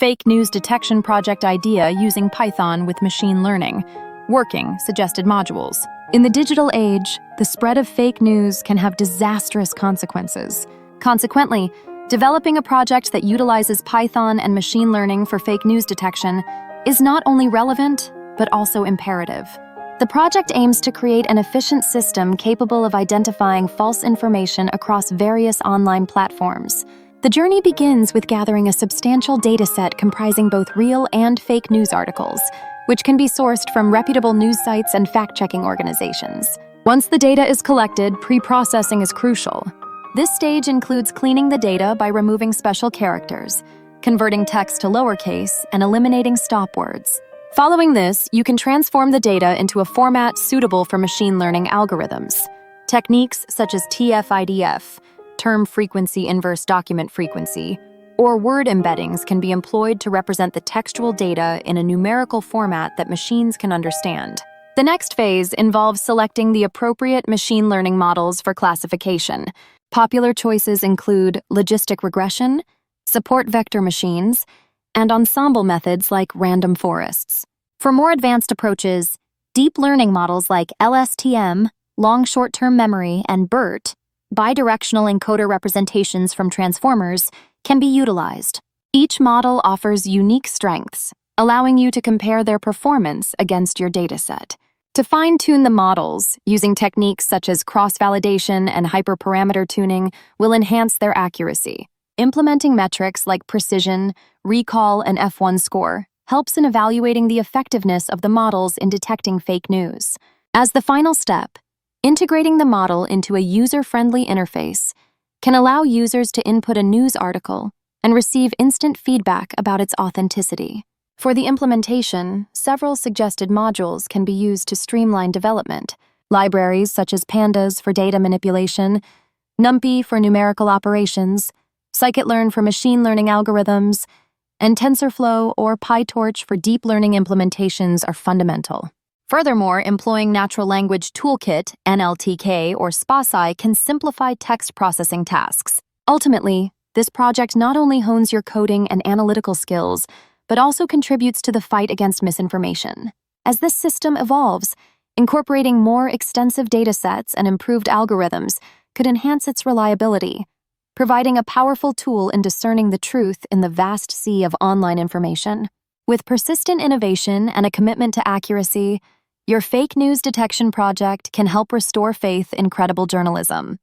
fake news detection project idea using Python with machine learning. Working suggested modules. In the digital age, the spread of fake news can have disastrous consequences. Consequently, developing a project that utilizes Python and machine learning for fake news detection is not only relevant, but also imperative. The project aims to create an efficient system capable of identifying false information across various online platforms. The journey begins with gathering a substantial dataset comprising both real and fake news articles, which can be sourced from reputable news sites and fact-checking organizations. Once the data is collected, preprocessing is crucial. This stage includes cleaning the data by removing special characters, converting text to lowercase, and eliminating stop words. Following this, you can transform the data into a format suitable for machine learning algorithms. Techniques such as TF-IDF, term frequency inverse document frequency, or word embeddings can be employed to represent the textual data in a numerical format that machines can understand. The next phase involves selecting the appropriate machine learning models for classification. Popular choices include logistic regression, support vector machines, and ensemble methods like random forests. For more advanced approaches, deep learning models like LSTM, long short-term memory, and BERT, bidirectional encoder representations from transformers, can be utilized. Each model offers unique strengths, allowing you to compare their performance against your dataset. To fine-tune the models, using techniques such as cross-validation and hyperparameter tuning will enhance their accuracy. Implementing metrics like precision, recall, and F1 score helps in evaluating the effectiveness of the models in detecting fake news. As the final step, integrating the model into a user-friendly interface can allow users to input a news article and receive instant feedback about its authenticity. For the implementation, several suggested modules can be used to streamline development. Libraries such as Pandas for data manipulation, NumPy for numerical operations, scikit-learn for machine learning algorithms, and TensorFlow or PyTorch for deep learning implementations are fundamental. Furthermore, employing Natural Language Toolkit, NLTK, or SPACI can simplify text processing tasks. Ultimately, this project not only hones your coding and analytical skills, but also contributes to the fight against misinformation. As this system evolves, incorporating more extensive datasets and improved algorithms could enhance its reliability, providing a powerful tool in discerning the truth in the vast sea of online information. With persistent innovation and a commitment to accuracy, your fake news detection project can help restore faith in credible journalism.